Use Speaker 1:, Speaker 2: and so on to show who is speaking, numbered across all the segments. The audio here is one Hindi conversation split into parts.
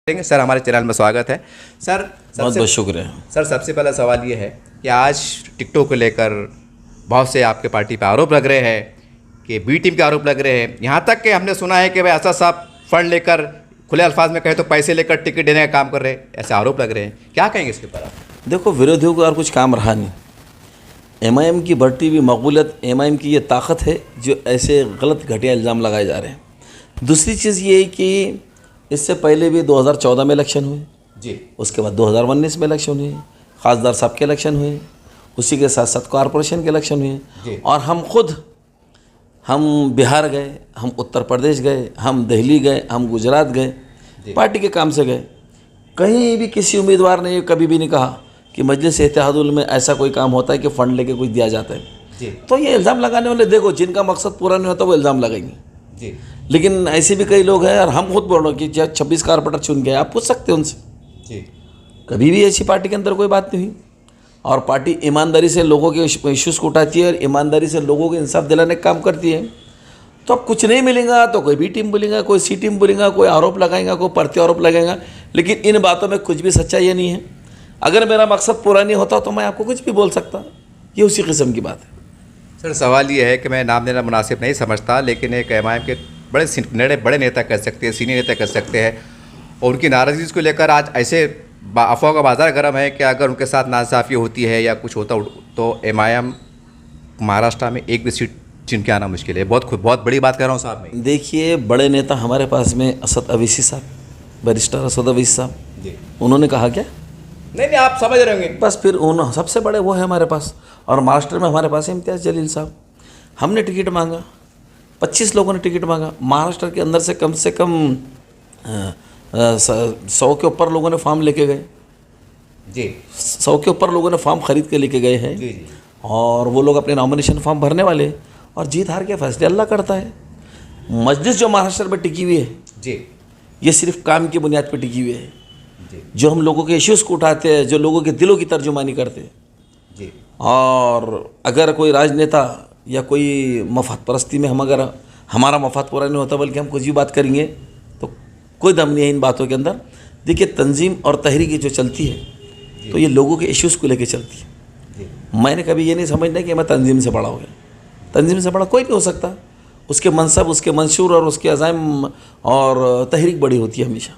Speaker 1: सर, हमारे चैनल में स्वागत है। सर
Speaker 2: बहुत बहुत शुक्रिया।
Speaker 1: सर, सबसे पहला सवाल ये है कि आज टिकटॉक को लेकर बहुत से आपके पार्टी पे आरोप लग रहे हैं कि बी टीम के आरोप लग रहे हैं। यहाँ तक कि हमने सुना है कि भाई असद साहब फंड लेकर, खुले अल्फाज में कहे तो पैसे लेकर टिकट देने का काम कर रहे हैं, ऐसे आरोप लग रहे हैं। क्या कहेंगे इसके ऊपर आप?
Speaker 2: देखो, विरोधियों को और कुछ काम रहा नहीं। एमआईएम की बढ़ती हुई मकबूलियत, एमआईएम की ये ताकत है जो ऐसे गलत घटिया इल्ज़ाम लगाए जा रहे हैं। दूसरी चीज़ ये है कि इससे पहले भी 2014 में इलेक्शन हुए
Speaker 1: जी,
Speaker 2: उसके बाद 2019 में इलेक्शन हुए, खासदार साहब के इलेक्शन हुए, उसी के साथ साथ कॉरपोरेशन के इलेक्शन हुए, और हम बिहार गए, हम उत्तर प्रदेश गए, हम दिल्ली गए, हम गुजरात गए, पार्टी के काम से गए। कहीं भी किसी उम्मीदवार ने कभी भी नहीं कहा कि मजलिस इत्तेहादुल में ऐसा कोई काम होता है कि फ़ंड लेके कुछ दिया जाता है
Speaker 1: जी।
Speaker 2: तो ये इल्ज़ाम लगाने वाले, देखो, जिनका मकसद पूरा नहीं होता वो इल्ज़ाम लगाएंगे
Speaker 1: जी।
Speaker 2: लेकिन ऐसे भी कई लोग हैं, और हम खुद बोल रहे हैं कि 26 कारपोरेटर चुन गए, आप पूछ सकते हैं उनसे।
Speaker 1: जी।
Speaker 2: कभी भी ऐसी पार्टी के अंदर कोई बात नहीं हुई, और पार्टी ईमानदारी से लोगों के इश्यूज़ को उठाती है और ईमानदारी से लोगों को इंसाफ दिलाने का काम करती है। तो अब कुछ नहीं मिलेगा तो कोई बी टीम बोलेगा, कोई सी टीम बोलेगा, कोई आरोप लगाएगा, कोई प्रत्यारोप लगाएगा, लेकिन इन बातों में कुछ भी सच्चाई ये नहीं है। अगर मेरा मकसद पूरा नहीं होता तो मैं आपको कुछ भी बोल सकता, ये उसी किस्म की बात है।
Speaker 1: सर, सवाल ये है कि मैं नाम देना मुनासिब नहीं समझता, लेकिन एक एमआईएम के बड़े नेता कह सकते हैं, सीनियर नेता कह सकते हैं, और उनकी नाराज़गी को लेकर आज ऐसे अफवाह का बाजार गर्म है कि अगर उनके साथ नाइंसाफ़ी होती है या कुछ होता तो एमआईएम महाराष्ट्र में एक भी सीट चुन के आना मुश्किल है। बहुत बड़ी बात कर रहा हूँ साहब मैं।
Speaker 2: देखिए, बड़े नेता हमारे पास में असद अवैसी साहब, बैरिस्टर असद अवैसी साहब
Speaker 1: जी,
Speaker 2: उन्होंने कहा क्या?
Speaker 1: नहीं, आप समझ रहे होंगे।
Speaker 2: बस फिर उन सबसे बड़े वो है हमारे पास। और महाराष्ट्र में हमारे पास इम्तियाज़ जलील साहब, हमने टिकट मांगा, 25 लोगों ने टिकट मांगा। महाराष्ट्र के अंदर से कम 100 के ऊपर लोगों ने फॉर्म लेके गए
Speaker 1: जी।
Speaker 2: 100 के ऊपर लोगों ने फॉर्म खरीद के लेके गए हैं
Speaker 1: जी जी।
Speaker 2: और वो लोग अपने नॉमिनेशन फॉर्म भरने वाले, और जीत हार के फैसले अल्लाह करता है। मजलिस जो महाराष्ट्र में टिकी हुई है
Speaker 1: जी,
Speaker 2: ये सिर्फ काम की बुनियाद पर टिकी हुई है।
Speaker 1: जी
Speaker 2: जो हम लोगों के इश्यूज़ को उठाते हैं, जो लोगों के दिलों की तर्जुमानी करते हैं,
Speaker 1: जी।
Speaker 2: और अगर कोई राजनेता या कोई मफाद परस्ती में अगर हमारा मफाद पूरा नहीं होता बल्कि हम कुछ भी बात करेंगे तो कोई दम नहीं है इन बातों के अंदर। देखिए, तंजीम और तहरीक जो चलती है तो ये लोगों के इश्यूज़ को लेके चलती है। मैंने कभी ये नहीं समझना कि मैं तंजीम से बड़ा हो गया। तंजीम से बड़ा कोई नहीं हो सकता। उसके मनसब, उसके मंशूर और उसके अज़ाइम और तहरीक बड़ी होती है हमेशा।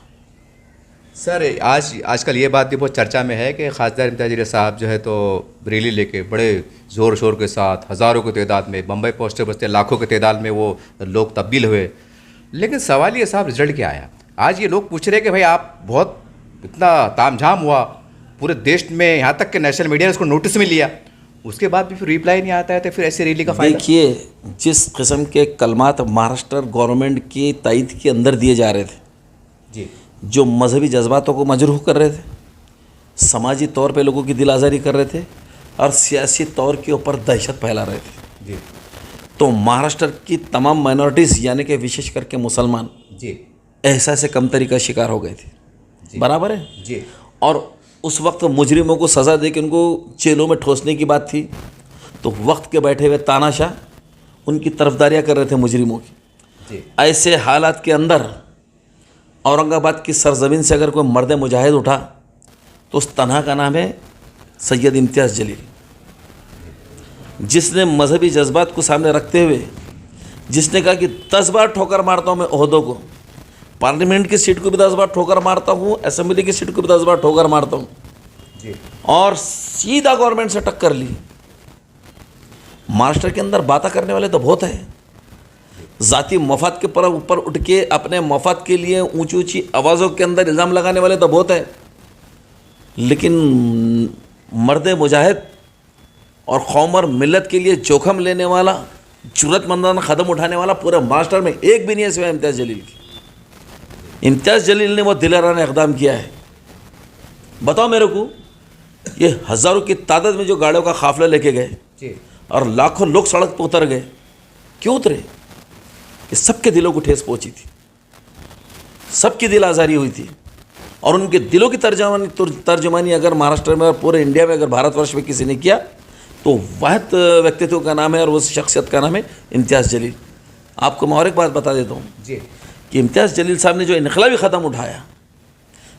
Speaker 1: सर, आजकल ये बात भी बहुत चर्चा में है कि खासदार इम्तियाज़ जलील साहब जो है तो रैली लेके बड़े ज़ोर शोर के साथ हज़ारों की तादाद में बम्बई पहुँचते बचते लाखों की तादाद में वो लोग तब्दील हुए। लेकिन सवाल ये साहब, रिजल्ट क्या आया? आज ये लोग पूछ रहे हैं कि भाई आप बहुत इतना तामझाम हुआ पूरे देश में, यहाँ तक कि नेशनल मीडिया ने उसको नोटिस में लिया, उसके बाद भी फिर रिप्लाई नहीं आता है, तो फिर ऐसे रैली का फायदा?
Speaker 2: देखिए, जिस किस्म के कलमात महाराष्ट्र गवर्नमेंट की तायद के अंदर दिए जा रहे थे
Speaker 1: जी,
Speaker 2: जो मजहबी जज्बातों को मजरूह कर रहे थे, समाजी तौर पे लोगों की दिल आज़ारी कर रहे थे, और सियासी तौर के ऊपर दहशत फैला रहे थे,
Speaker 1: जी,
Speaker 2: तो महाराष्ट्र की तमाम माइनॉरिटीज़ यानी कि विशेष करके मुसलमान
Speaker 1: जी,
Speaker 2: एहसास कमतरी का शिकार हो गए थे। बराबर है
Speaker 1: जी।
Speaker 2: और उस वक्त मुजरिमों को सज़ा दे के उनको जेलों में ठोसने की बात थी, तो वक्त के बैठे हुए तानाशाह उनकी तरफदारियाँ कर रहे थे मुजरिमों की।
Speaker 1: जी।
Speaker 2: ऐसे हालात के अंदर औरंगाबाद की सरजमीन से अगर कोई मर्द मुजाहिद उठा तो उस तनहा का नाम है सैयद इम्तियाज़ जलील, जिसने मजहबी जज्बात को सामने रखते हुए जिसने कहा कि 10 बार ठोकर मारता हूँ मैं ओहदों को, पार्लियामेंट की सीट को भी 10 बार ठोकर मारता हूँ, असेंबली की सीट को भी 10 बार ठोकर मारता हूँ,
Speaker 1: जी।
Speaker 2: और सीधा गवर्नमेंट से टक्कर ली। महाराष्ट्र के अंदर बातें करने वाले तो बहुत हैं, ज़ाती मफाद के ऊपर उठ के अपने मफाद के लिए ऊंची ऊंची आवाज़ों के अंदर इल्ज़ाम लगाने वाले तो बहुत हैं, लेकिन मर्द मुजाहिद और कौम और मिलत के लिए जोखम लेने वाला, जुर्रतमंदाना कदम उठाने वाला पूरे महाराष्ट्र में एक भी नहीं है सिवाय इम्तियाज़ जलील की। इम्तियाज़ जलील ने वो दिलाराना इक़दाम किया है। बताओ मेरे को, ये हज़ारों की तादाद में जो गाड़ियों का काफिला लेके गए और लाखों लोग सड़क पर उतर गए, क्यों उतरे? कि सबके दिलों को ठेस पहुंची थी, सबकी दिल आज़ारी हुई थी, और उनके दिलों की तर्जुमानी अगर महाराष्ट्र में और पूरे इंडिया में, अगर भारतवर्ष में किसी ने किया तो वाहिद व्यक्तित्व का नाम है और उस शख्सियत का नाम है इम्तियाज़ जलील। आपको मैं और एक बात बता देता हूँ
Speaker 1: जी,
Speaker 2: कि इम्तियाज़ जलील साहब ने जो इनकलाबी क़दम उठाया,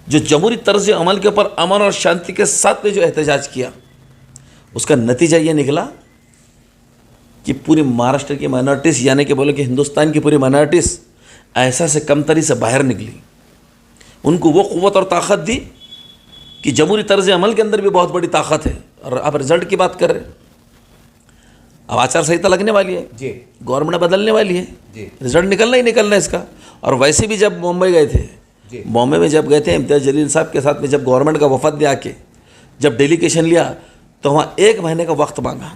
Speaker 2: जो जमहूरी तर्ज अमल के ऊपर अमन और शांति के साथ में जो एहतजाज किया, उसका नतीजा ये निकला कि पूरी महाराष्ट्र की माइनॉरिटीज़, यानी कि बोलो कि हिंदुस्तान की पूरी माइनॉरिटीज़ ऐसा से कमतरी से बाहर निकली। उनको वो क़ुव्वत और ताकत दी कि जमहूरी तर्ज अमल के अंदर भी बहुत बड़ी ताकत है। और आप रिजल्ट की बात कर रहे हैं, अब आचार संहिता लगने वाली है
Speaker 1: जी,
Speaker 2: गवर्नमेंट बदलने वाली है
Speaker 1: जी,
Speaker 2: रिजल्ट निकलना ही निकलना है इसका। और वैसे भी जब मुंबई गए थे, बॉम्बे में जब गए थे इम्तियाज़ जलील साहब के साथ में, जब गवर्नमेंट का वफद ने आके जब डेलीगेशन लिया तो वहाँ 1 महीने का वक्त मांगा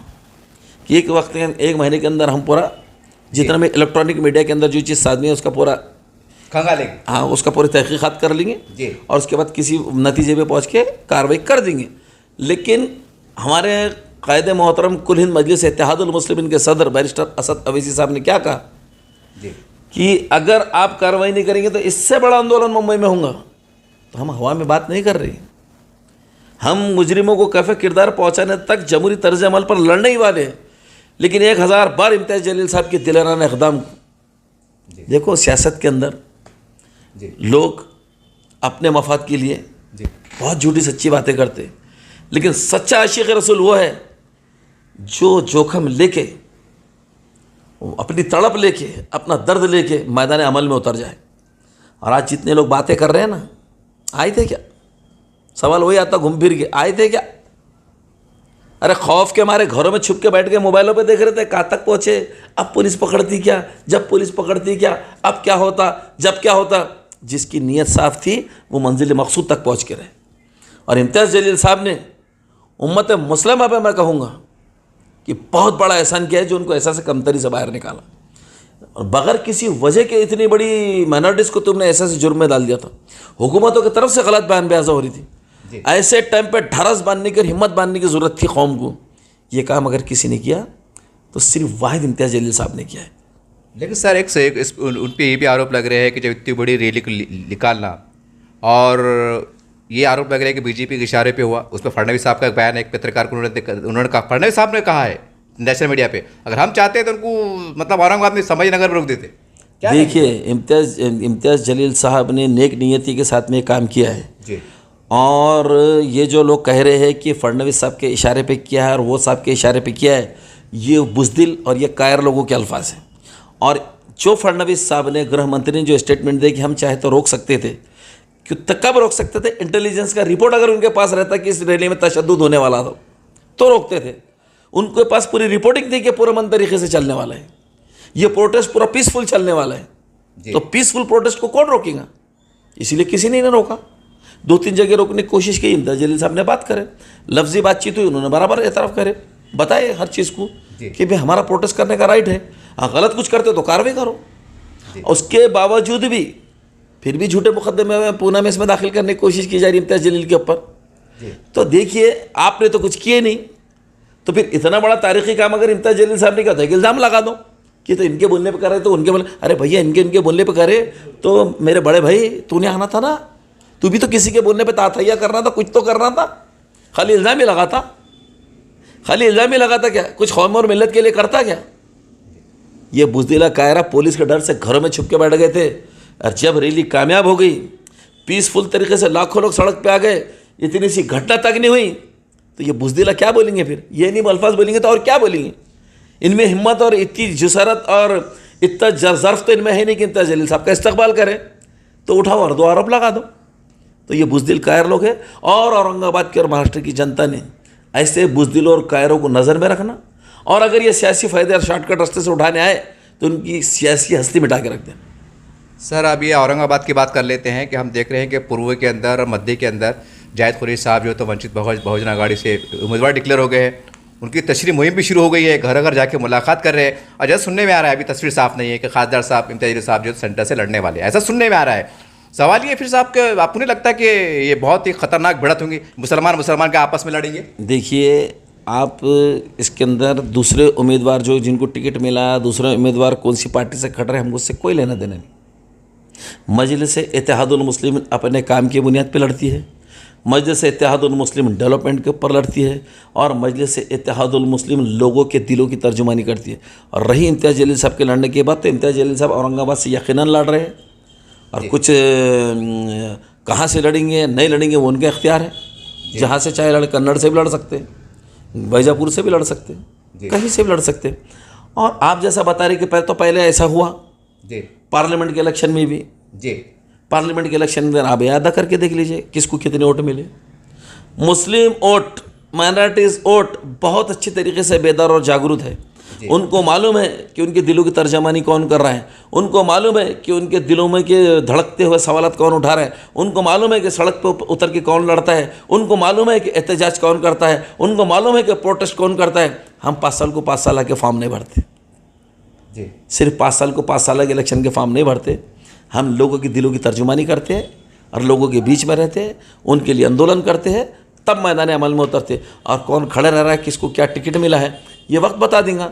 Speaker 2: कि एक महीने के अंदर हम पूरा जितना भी इलेक्ट्रॉनिक मीडिया के अंदर जो चीज़ साधनी है उसका पूरा
Speaker 1: खंगालेंगे,
Speaker 2: हाँ उसका पूरी तहकीक़ात कर लेंगे
Speaker 1: जी,
Speaker 2: और उसके बाद किसी नतीजे पे पहुँच के कार्रवाई कर देंगे। लेकिन हमारे कायदे मोहतरम कुल हिंद मजलिस इत्तेहादुल मुस्लिमीन के सदर बैरिस्टर असद अवैसी साहब ने क्या कहा
Speaker 1: जी,
Speaker 2: कि अगर आप कार्रवाई नहीं करेंगे तो इससे बड़ा आंदोलन मुंबई में होगा। तो हम हवा में बात नहीं कर रहे, हम मुजरिमों को कैफे किरदार पहुंचाने तक जमहूरी तर्ज अमल पर लड़ने ही वाले हैं। लेकिन 1000 बार इम्तियाज़ जलील साहब के दिलाना इक़दाम को देखो, सियासत के अंदर
Speaker 1: जी,
Speaker 2: लोग अपने मफाद के लिए
Speaker 1: जी,
Speaker 2: बहुत झूठी सच्ची बातें करते हैं, लेकिन सच्चा आशिक़ रसूल वो है जो जोखम लेके, अपनी तड़प लेके, अपना दर्द लेके मैदान अमल में उतर जाए। और आज जितने लोग बातें कर रहे हैं ना, आए थे क्या? सवाल वही आता घूम फिर के, आए थे क्या? अरे खौफ के मारे घरों में छुप के बैठ के मोबाइलों पे देख रहे थे, कहाँ तक पहुँचे, अब पुलिस पकड़ती क्या, जब पुलिस पकड़ती क्या, अब क्या होता, जब क्या होता। जिसकी नीयत साफ थी वो मंजिल मकसूद तक पहुँच के रहे। और इम्तियाज़ जलील साहब ने उम्मत मुस्लिमा पे मैं कहूँगा कि बहुत बड़ा एहसान किया है जो उनको ऐसा से कमतरी से बाहर निकाला। और बगैर किसी वजह के इतनी बड़ी माइनॉरिटीज़ को तुमने ऐसा से जुर्म में डाल दिया था। हुकूमतों की तरफ से गलत बयान बेआज़ा हो रही थी, ऐसे टाइम पे ढरस बांधने की, हिम्मत बांधने की ज़रूरत थी कौम को। ये काम अगर किसी ने किया तो सिर्फ वाहिद इम्तियाज़ जलील साहब ने किया है।
Speaker 1: लेकिन सर एक से एक उन पे ये भी आरोप लग रहे हैं कि जब इतनी बड़ी रैली को निकालना, और ये आरोप लग रहा है कि बीजेपी के इशारे पे हुआ। उस पर फडणवीस साहब का एक बयान है, एक पत्रकार को उन्होंने कहा, फडणवीस साहब ने कहा है नेशनल मीडिया पे, अगर हम चाहते तो उनको मतलब औरंगाबाद में संभाजीनगर में रोक देते।
Speaker 2: देखिए, इम्तियाज़ जलील साहब ने नेक नियति के साथ में काम किया है
Speaker 1: जी,
Speaker 2: और ये जो लोग कह रहे हैं कि फडणवीस साहब के इशारे पे किया है और वो साहब के इशारे पे किया है, ये बुज़दिल और ये कायर लोगों के अल्फाज हैं। और जो फडणवीस साहब ने, गृह मंत्री ने जो स्टेटमेंट दिया कि हम चाहे तो रोक सकते थे, क्यों तक कब रोक सकते थे? इंटेलिजेंस का रिपोर्ट अगर उनके पास रहता कि इस रैली में तशद्दुद होने वाला था तो रोकते थे। उनके पास पूरी रिपोर्टिंग थी कि पुरअमन तरीके से चलने वाला है, ये प्रोटेस्ट पूरा पीसफुल चलने वाला है। तो पीसफुल प्रोटेस्ट को कौन रोकेगा? इसीलिए किसी ने रोका। 2-3 जगह रोकने की कोशिश की, इम्तियाज़ जलील साहब ने बात करे, लफ्जी बातचीत हुई, उन्होंने बराबर एतराफ़ करे, बताए हर चीज़ को कि भाई हमारा प्रोटेस्ट करने का राइट है, हाँ गलत कुछ करते तो कार्रवाई करो। उसके बावजूद भी फिर भी झूठे मुकदमे में पूना में इसमें दाखिल करने की कोशिश की जा रही इम्तियाज़ जलील के ऊपर। तो देखिए, आपने तो कुछ किए नहीं, तो फिर इतना बड़ा तारीखी काम अगर इम्तियाज़ जलील साहब ने कहा था कि इल्ज़ाम लगा दो कि तो इनके बोलने पे कर रहे, तो उनके बोले, अरे भैया इनके बोलने पे करे तो मेरे बड़े भाई तूने आना था ना, तू भी तो किसी के बोलने पे तातैया करना था, कुछ तो करना था, खाली इल्ज़ाम ही लगाता, खाली इल्ज़ाम ही लगाता क्या? कुछ कौम और मिल्लत के लिए करता क्या? ये बुज़दिला कायरा पुलिस के डर से घरों में छुप के बैठ गए थे, और जब रैली कामयाब हो गई, पीसफुल तरीके से लाखों लोग सड़क पे आ गए, इतनी सी घटना तक नहीं हुई, तो ये बुज़दिला क्या बोलेंगे फिर? ये नहीं अल्फाज बोलेंगे तो और क्या बोलेंगे? इनमें हिम्मत और इतनी जुसरत और इतना ज़र्फ़ तो इनमें है नहीं कि इम्तियाज़ जलील साहब का इस्तकबाल करें। तो उठाओ और 2 आरोप लगा दो। तो ये बुज़दिल कायर लोग हैं, और औरंगाबाद की और महाराष्ट्र की जनता ने ऐसे बुज़दिलों और कायरों को नज़र में रखना, और अगर ये सियासी फ़ायदे और शॉर्टकट रास्ते से उठाने आए तो उनकी सियासी हस्ती मिटा के रख दें।
Speaker 1: सर अब ये औरंगाबाद की बात कर लेते हैं कि हम देख रहे हैं कि पूर्व के अंदर और मध्य के अंदर जाहिद कुरैशी साहब जो तो वंचित बहुजन अघाड़ी से उम्मीदवार डिक्लेयर हो गए हैं, उनकी तशरीह मुहिम भी शुरू हो गई है, घर घर जाके मुलाकात कर रहे हैं। और जैसे सुनने में आ रहा है, अभी तस्वीर साफ नहीं है कि खासदार साहब इम्तियाज़ जलील साहब जो सेंटर से लड़ने वाले हैं, ऐसा सुनने में आ रहा है। सवाल ये फिर साहब के, आपको नहीं लगता कि ये बहुत ही खतरनाक भिड़त होंगी, मुसलमान के आपस में लड़ेंगे?
Speaker 2: देखिए, आप इसके अंदर दूसरे उम्मीदवार जो जिनको टिकट मिला, दूसरे उम्मीदवार कौन सी पार्टी से खड़ रहे हैं, हमको उससे कोई लेना देना नहीं। मजलिस इत्तेहादुल मुस्लिमीन अपने काम की बुनियाद पर लड़ती है, मजलिस इत्तेहादुल मुस्लिमीन डेवलपमेंट के ऊपर लड़ती है, और मजलिस इत्तेहादुल मुस्लिमीन लोगों के दिलों की तर्जुमानी करती है। और रही इम्तियाज़ जलील साहब के लड़ने की बात, तो इम्तियाज़ जलील साहब औरंगाबाद से यकीनन लड़ रहे हैं, और कुछ कहाँ से लड़ेंगे नहीं लड़ेंगे वो उनका इख्तियार है, जहाँ से चाहे लड़े, कन्नड़ से भी लड़ सकते हैं, बैजापुर से भी लड़ सकते हैं, कहीं से भी लड़ सकते हैं। और आप जैसा बता रहे कि पहले ऐसा हुआ
Speaker 1: जी
Speaker 2: पार्लियामेंट के इलेक्शन में भी,
Speaker 1: जी
Speaker 2: पार्लियामेंट के इलेक्शन में आप याद करके देख लीजिए किसको कितने वोट मिले। मुस्लिम वोट, माइनॉरिटीज़ वोट बहुत अच्छी तरीके से बेदार और जागरूक है। उनको मालूम है कि उनके दिलों की तर्जमानी कौन कर रहा है, उनको मालूम है कि उनके दिलों में के धड़कते हुए सवालात कौन उठा रहा है, उनको मालूम है कि सड़क पर उतर के कौन लड़ता है, उनको मालूम है कि एहतजाज कौन करता है, उनको मालूम है कि प्रोटेस्ट कौन करता है। हम 5 साल को 5 साल के फॉर्म नहीं भरते
Speaker 1: जी,
Speaker 2: सिर्फ 5 साल को 5 साल के इलेक्शन के फॉर्म नहीं भरते, हम लोगों के दिलों की तर्जुमानी करते हैं और लोगों के बीच में रहते हैं, उनके लिए आंदोलन करते हैं, तब मैदान अमल में उतरते। और कौन खड़े रह रहा है, किसको क्या टिकट मिला है, ये वक्त बता देगा।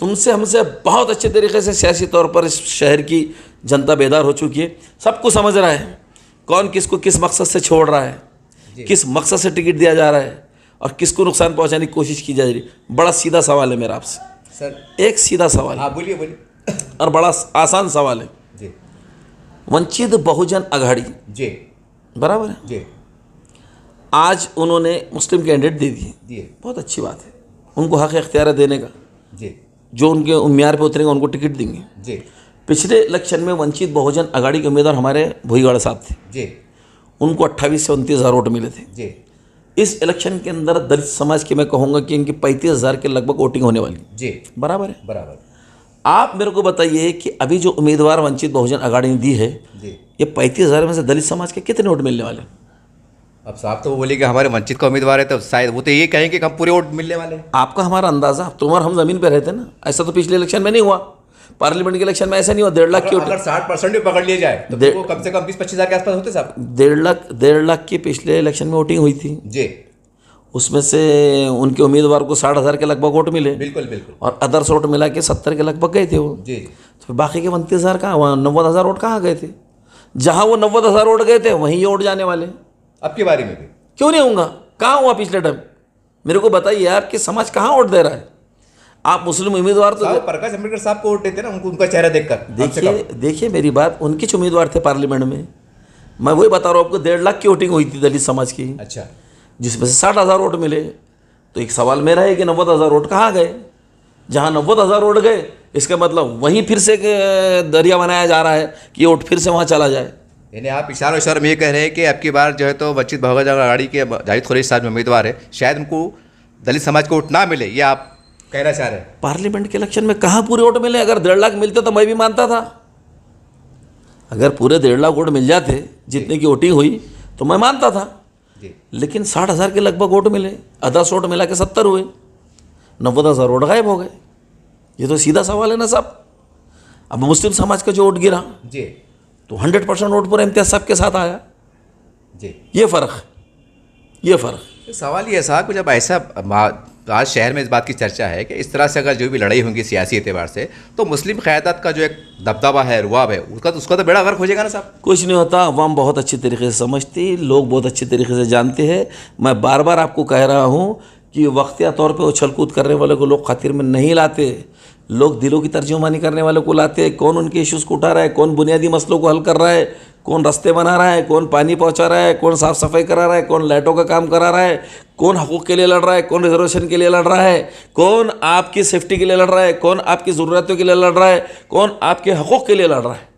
Speaker 2: तुमसे हमसे बहुत अच्छे तरीके से सियासी तौर पर इस शहर की जनता बेदार हो चुकी है, सब कुछ समझ रहा है कौन किसको किस मकसद से छोड़ रहा है, किस मकसद से टिकट दिया जा रहा है और किसको नुकसान पहुंचाने की कोशिश की जा रही है। बड़ा सीधा सवाल है मेरा आपसे
Speaker 1: सर।
Speaker 2: एक सीधा सवाल है,
Speaker 1: हाँ बोलिए बोलिए।
Speaker 2: और बड़ा आसान सवाल है।
Speaker 1: जी
Speaker 2: वंचित बहुजन अघाड़ी
Speaker 1: जी
Speaker 2: बराबर है,
Speaker 1: जी
Speaker 2: आज उन्होंने मुस्लिम कैंडिडेट दे दिए,
Speaker 1: दिए
Speaker 2: बहुत अच्छी बात है, उनको हक इख्तियार है देने का,
Speaker 1: जी
Speaker 2: जो उनके उम्मीदवार पे उतरेंगे उनको टिकट देंगे।
Speaker 1: जी
Speaker 2: पिछले इलेक्शन में वंचित बहुजन अघाड़ी के उम्मीदवार हमारे भुईगढ़ साहब थे,
Speaker 1: जी
Speaker 2: उनको 28 से 29 हज़ार वोट मिले थे।
Speaker 1: जी
Speaker 2: इस इलेक्शन के अंदर दलित समाज की मैं कहूँगा कि इनकी 35,000 के लगभग वोटिंग होने वाली,
Speaker 1: जी
Speaker 2: बराबर है।
Speaker 1: बराबर।
Speaker 2: आप मेरे को बताइए कि अभी जो उम्मीदवार वंचित बहुजन अघाड़ी ने दी है,
Speaker 1: जी
Speaker 2: ये 35,000 में से दलित समाज के कितने वोट मिलने वाले हैं?
Speaker 1: अब साहब तो वो बोले कि हमारे वंचित का उम्मीदवार है, तो शायद वो तो ये कहेंगे कि हम पूरे वोट मिलने वाले हैं।
Speaker 2: आपका हमारा अंदाजा, तुम और हम जमीन पे रहते ना, ऐसा तो पिछले इलेक्शन में नहीं हुआ, पार्लियामेंट के इलेक्शन में ऐसा नहीं हुआ। 1.5 लाख की
Speaker 1: अगर 60% भी पकड़ लिया जाए तो वो कम से कम 20-25 हज़ार के आसपास होते साहब।
Speaker 2: 1.5 लाख की पिछले इलेक्शन में वोटिंग हुई थी,
Speaker 1: जी
Speaker 2: उसमें से उनके उम्मीदवार को 60,000 के लगभग वोट मिले,
Speaker 1: बिल्कुल बिल्कुल।
Speaker 2: और अदर्स वोट मिला के 70 के लगभग गए थे वो।
Speaker 1: जी
Speaker 2: तो बाकी के 29,000 कहाँ, 90,000 वोट कहाँ गए थे? जहाँ वो 90,000 वोट गए थे वहीं ये वोट जाने वाले।
Speaker 1: अब की बारी में भी
Speaker 2: क्यों नहीं होगा? कहाँ हुआ पिछले टाइम? मेरे को बताइए आपके समाज कहाँ वोट दे रहा है? आप मुस्लिम उम्मीदवार तो
Speaker 1: साहब प्रकाश अंबेडकर साहब को वोट देते ना, उनको उनका चेहरा देखकर।
Speaker 2: देखिए मेरी बात, उनके जो उम्मीदवार थे पार्लियामेंट में, मैं वही बता रहा हूँ आपको, 1.5 लाख की वोटिंग हुई थी दलित समाज की,
Speaker 1: अच्छा
Speaker 2: जिसमें से 60,000 वोट मिले। तो एक सवाल मेरा है कि 90,000 वोट कहाँ गए? जहाँ 90,000 वोट गए, इसका मतलब वहीं फिर से एक दरिया बनाया जा रहा है कि ये वोट फिर से वहाँ चला जाए।
Speaker 1: यानी आप इशारों इशारों में ये कह रहे हैं कि अब की बार जो है तो वंचित बहुजन अघाड़ी के जाहिद खुरैशी साहब उम्मीदवार है, शायद उनको दलित समाज को वोट ना मिले, ये आप कहना चाह रहे हैं?
Speaker 2: पार्लियामेंट के इलेक्शन में कहाँ पूरे वोट मिले? अगर 1.5 लाख मिलते तो मैं भी मानता था, अगर पूरे 1.5 लाख वोट मिल जाते जितने की वोटिंग हुई तो मैं मानता था।
Speaker 1: जी
Speaker 2: लेकिन 60,000 के लगभग वोट मिले, अदर्स वोट मिला के 70 हुए, 90,000 वोट गायब हो गए। ये तो सीधा सवाल है ना साहब। अब मुस्लिम समाज का जो वोट गिरा
Speaker 1: जी
Speaker 2: तो 100% वोट पूरे इम्तियाज साहब के साथ आया।
Speaker 1: जी
Speaker 2: ये फ़र्क है, ये फ़र्क।
Speaker 1: तो सवाल ये है साहब, जब ऐसा आज शहर में इस बात की चर्चा है कि इस तरह से अगर जो भी लड़ाई होंगी सियासी एतबार से, तो मुस्लिम क़यादत का जो एक दबदबा है, रुआब है, उसका तो बेड़ा गर्क हो जाएगा ना साहब।
Speaker 2: कुछ नहीं होता, अवाम बहुत अच्छी तरीके से समझती, लोग बहुत अच्छी तरीके से जानते हैं। मैं बार बार आपको कह रहा हूँ कि वक्तिया तौर पे उछल कूद करने वाले को लोग खातिर में नहीं लाते, लोग दिलों की तर्जुमानी करने वाले को लाते हैं। कौन उनके इश्यूज़ को उठा रहा है, कौन बुनियादी मसलों को हल कर रहा है, कौन रास्ते बना रहा है, कौन पानी पहुंचा रहा है, कौन साफ़ सफाई करा रहा है, कौन लाइटों का काम करा रहा है, कौन हकूक़ के लिए लड़ रहा है, कौन रिजर्वेशन के लिए लड़ रहा है, कौन आपकी सेफ्टी के लिए लड़ रहा है, कौन आपकी ज़रूरतों के लिए लड़ रहा है, कौन आपके हकूक़ के लिए लड़ रहा है।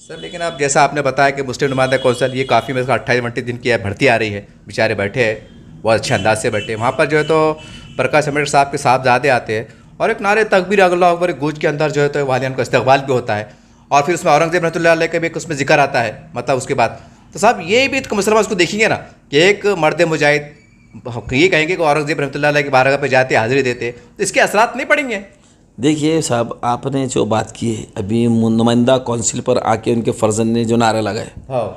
Speaker 1: सर लेकिन आप जैसा आपने बताया कि मुस्लिम नुमाइंदा कौंसिल ये काफ़ी में 28-29 दिन की भर्ती आ रही है, बेचारे बैठे हैं, बहुत अच्छे अंदाज से बैठे, वहाँ पर जो है तो प्रकाश अंबेडकर साहब के साहबजादे आते हैं और एक नारे तकबीर अल्लाहू अकबर गूंज के अंदर जो है तो वालियान का इस्तकबाल भी होता है, और फिर उसमें औरंगजेब रहमतुल्लाह अलैह का भी उसमें जिक्र आता है, मतलब उसके बाद तो साहब ये भी तो मुसलमान उसको देखेंगे ना कि एक मर्द मुजाहिद ये कहेंगे कि औरंगजेब रहमतुल्लाह अलैह की बारगाह पे जाते हाजिरी देते, तो इसके असरात नहीं पड़ेंगे?
Speaker 2: देखिए साहब, आपने जो बात की है अभी, नुमाइंदा कौंसिल पर आके उनके फर्जन ने जो नारे लगाए,
Speaker 1: हाँ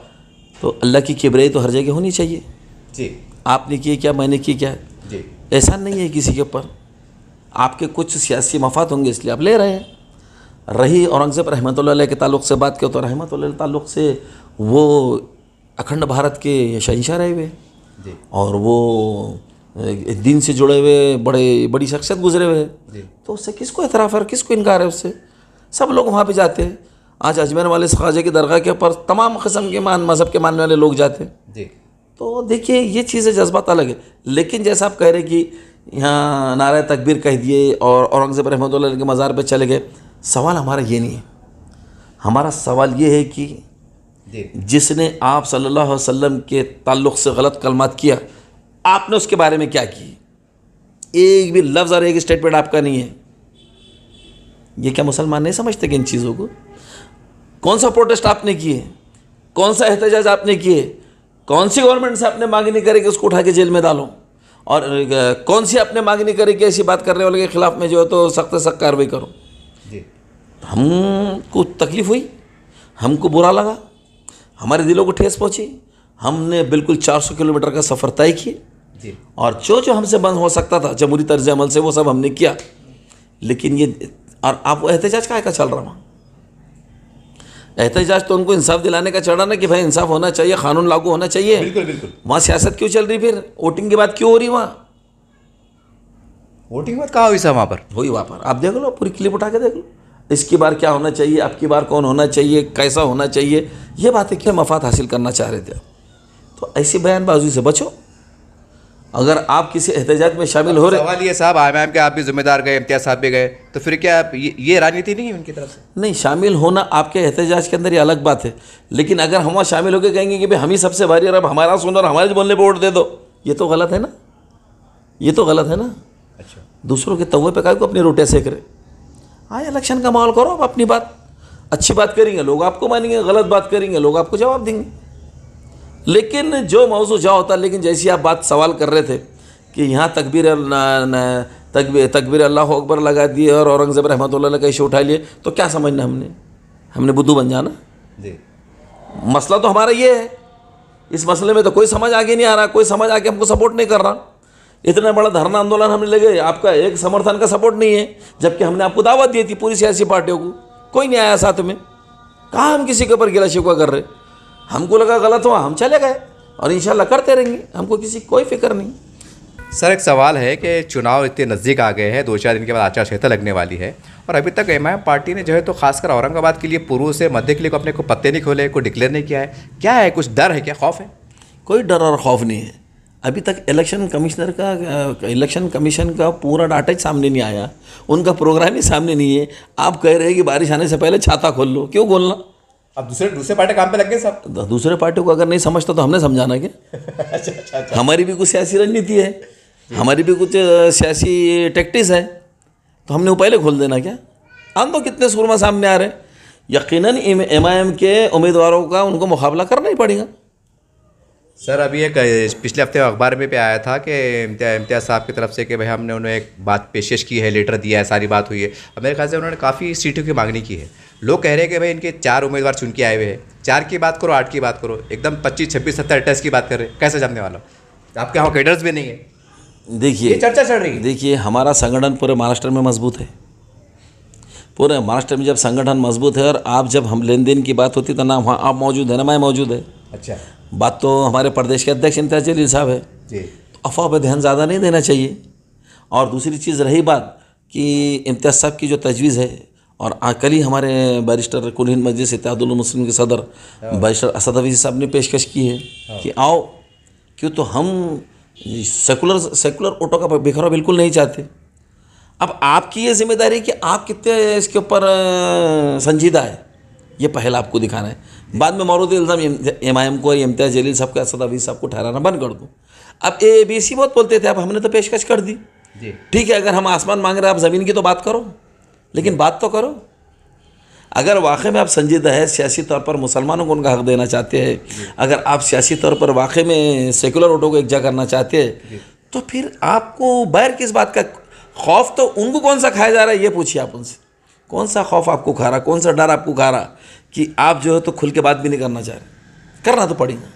Speaker 2: तो अल्लाह की किबरियाई तो हर जगह होनी चाहिए।
Speaker 1: जी
Speaker 2: आपने किए क्या, मैंने की क्या,
Speaker 1: जी
Speaker 2: ऐसा नहीं है किसी के ऊपर। आपके कुछ सियासी मफाद होंगे इसलिए आप ले रहे हैं। रही औरंगज़ेब रहमतुल्लाह अलैह के ताल्लुक़ से बात किया तो रहमतुल्लाह अलैह ताल्लुक़ से वो अखंड भारत के शहंशाह रहे हुए
Speaker 1: जी
Speaker 2: और वो दीन से जुड़े हुए बड़ी शख्सियत गुजरे हुए,
Speaker 1: जी
Speaker 2: तो उससे किसको एतराफ़ है, किसको इनकार है उससे? सब लोग वहाँ पे जाते हैं। आज अजमेर वाले ख्वाजा की दरगाह के ऊपर तमाम किस्म के मज़हब के मानने वाले लोग जाते हैं।
Speaker 1: जी
Speaker 2: तो देखिए ये चीज़ें जज्बात अलग है, लेकिन जैसा आप कह रहे कि यहाँ नारा तकबीर कह दिए और औरंगज़ेब रहमतुल्लाह के मज़ार पे चले गए, सवाल हमारा ये नहीं है। हमारा सवाल ये है कि
Speaker 1: जी
Speaker 2: जिसने आप सल्लल्लाहु अलैहि वसल्लम के ताल्लुक़ से गलत कलमात किया, आपने उसके बारे में क्या की? एक भी लफ्ज़ और एक स्टेटमेंट आपका नहीं है। ये क्या मुसलमान नहीं समझते कि इन चीज़ों को? कौन सा प्रोटेस्ट आपने किए, कौन सा एहतजाज आपने किए, कौन सी गवर्नमेंट से आपने मांग नहीं करे कि उसको उठा के जेल में डालो, और कौन सी आपने मांग नहीं करे कि ऐसी बात करने वाले के खिलाफ में जो है तो सख्त से सख्त कार्रवाई करो?
Speaker 1: जी
Speaker 2: हमको तकलीफ़ हुई, हमको बुरा लगा, हमारे दिलों को ठेस पहुंची। हमने बिल्कुल 400 किलोमीटर का सफ़र तय किए
Speaker 1: जी
Speaker 2: और जो हमसे बंद हो सकता था जमहूरी तर्ज अमल से वो सब हमने किया। लेकिन ये और आप वो एहतजाज काहे का चल रहा वहाँ? एहतजाज तो उनको इंसाफ दिलाने का चढ़ा ना कि भाई इंसाफ होना चाहिए, कानून लागू होना चाहिए।
Speaker 1: बिल्कुल बिल्कुल।
Speaker 2: वहाँ सियासत क्यों चल रही? फिर वोटिंग की बात क्यों हो रही वहाँ?
Speaker 1: वोटिंग मत कहाँ हुई साहब वहाँ पर?
Speaker 2: वही वहाँ पर आप देख लो, पूरी क्लिप उठा के देख लो। इसकी बार क्या होना चाहिए, आपकी बार कौन होना चाहिए, कैसा होना चाहिए, ये बातें क्या मफाद हासिल करना चाह रहे थे। तो ऐसी बयानबाजी से बचो। अगर आप किसी एहतजाज में शामिल हो रहे,
Speaker 1: सवाल ये साहब IMIM के आप भी जिम्मेदार गए, इम्तियाज साहब भी गए, तो फिर क्या ये राजनीति नहीं है उनकी तरफ से?
Speaker 2: नहीं, शामिल होना आपके एहतजाज के अंदर ये अलग बात है। लेकिन अगर हम वहाँ शामिल होकर कहेंगे कि भाई हम ही सबसे भारी और अब हमारा सुनो और हमारे बोलने पर वोट दे दो, ये तो गलत है ना, ये तो गलत है ना।
Speaker 1: अच्छा
Speaker 2: दूसरों के तवे पे काहे को अपनी रोटियाँ सेक रहे? हाँ, इलेक्शन का माहौल करो, आप अपनी बात, अच्छी बात करेंगे लोग आपको मानेंगे, गलत बात करेंगे लोग आपको जवाब देंगे। लेकिन जो मौजू जहाँ होता, लेकिन जैसी आप बात सवाल कर रहे थे कि यहाँ तकबीर अल्लाह अकबर लगा दिए और औरंगज़ेब रहमतुल्लाह का इशू उठा लिए, तो क्या समझना हमने बुद्धू बन जाना?
Speaker 1: जी
Speaker 2: मसला तो हमारा ये है। इस मसले में तो कोई समझ आगे नहीं आ रहा, कोई समझ आके हमको सपोर्ट नहीं कर रहा। इतना बड़ा धरना आंदोलन हमने लगे, आपका एक समर्थन का सपोर्ट नहीं है, जबकि हमने आपको दावत दी थी पूरी सियासी पार्टियों को, कोई नहीं आया साथ में। कहाँ हम किसी के ऊपर गिला शिकवा कर रहे? हमको लगा गलत हुआ, हम चले गए और इंशाल्लाह करते रहेंगे, हमको किसी कोई फिक्र नहीं।
Speaker 1: सर एक सवाल है कि चुनाव इतने नज़दीक आ गए हैं, 2-4 दिन के बाद आचार संहिता लगने वाली है और अभी तक IMIM पार्टी ने जो है तो खासकर औरंगाबाद के लिए पूर्व से मध्य के लिए अपने को पत्ते नहीं खोले, कोई डिक्लेयर नहीं किया है। क्या है, कुछ डर है क्या, खौफ है?
Speaker 2: कोई डर और खौफ नहीं है। अभी तक इलेक्शन कमीशन का पूरा डाटा ही सामने नहीं आया, उनका प्रोग्राम ही सामने नहीं है। आप कह रहे हैं कि बारिश आने से पहले छाता खोल लो, क्यों खोलना?
Speaker 1: अब दूसरे पार्टी काम पे लग गए साहब।
Speaker 2: दूसरे पार्टियों को अगर नहीं समझता तो हमने समझाना क्या?
Speaker 1: अच्छा।
Speaker 2: हमारी भी कुछ सियासी रणनीति है, हमारी भी कुछ सियासी टैक्टिस है, तो हमने वो पहले खोल देना क्या? हम तो कितने सुरमा सामने आ रहे हैं, यकीनन MIM के उम्मीदवारों का उनको मुकाबला करना ही पड़ेगा।
Speaker 1: सर अभी एक पिछले हफ्ते अखबार में पे आया था कि इम्तियाज साहब की तरफ से कि भाई हमने उन्हें एक बात पेशकश की है, लेटर दिया है, सारी बात हुई है। अब मेरे ख्याल से उन्होंने काफ़ी सीटों की मांगनी की है। लोग कह रहे हैं कि भाई इनके 4 उम्मीदवार चुन के आए हुए हैं, 4 की बात करो, 8 की बात करो, एकदम 25, 26, 70 टेस्ट की बात कर रहे हैं। कैसे जानने वाला? आपके यहाँ कैडर्स भी नहीं है।
Speaker 2: देखिए,
Speaker 1: ये चर्चा चल रही है।
Speaker 2: देखिए, हमारा संगठन पूरे महाराष्ट्र में मजबूत है। पूरे महाराष्ट्र में जब संगठन मजबूत है और आप जब हम लेन देन की बात होती तो ना वहाँ आप मौजूद है ना मैं मौजूद है।
Speaker 1: अच्छा,
Speaker 2: बात तो हमारे प्रदेश के अध्यक्ष इम्तियाज जलील साहब है,
Speaker 1: जी।
Speaker 2: तो अफवाह पर ध्यान ज़्यादा नहीं देना चाहिए। और दूसरी चीज़ रही बात कि इम्तियाज साहब की जो तजवीज़ है, और कल ही हमारे बैरिस्टर कुल हिंद मजलिस इत्तेहादुल मुस्लिमीन के सदर बैरिस्टर असद हफीज़ साहब ने पेशकश की है कि आओ, क्यों तो हम सेकुलर वोटों का बिखराव बिल्कुल नहीं चाहते। अब आपकी ये जिम्मेदारी है कि आप कितने इसके ऊपर संजीदा है, ये पहला आपको दिखाना है। बाद में मौरूद इल्ज़ाम MIM को, इम्तियाज जलील साहब को, असद हफीज़ साहब को ठहराना बंद कर दो। अब ABC बहुत बोलते थे, अब हमने तो पेशकश कर दी। ठीक है, अगर हम आसमान मांग रहे हैं, आप ज़मीन की तो बात करो, लेकिन बात तो करो। अगर वाकई में आप संजीदा है, सियासी तौर पर मुसलमानों को उनका हक़ देना चाहते हैं, अगर आप सियासी तौर पर वाकई में सेकुलर वोटों को एकजा करना चाहते हैं, तो फिर आपको बैर किस बात का खौफ? तो उनको कौन सा खाया जा रहा है ये पूछिए आप उनसे। कौन सा खौफ आपको खा रहा, कौन सा डर आपको खा रहा कि आप जो है तो खुल के बात भी नहीं करना चाह रहे? करना तो पड़ेगा।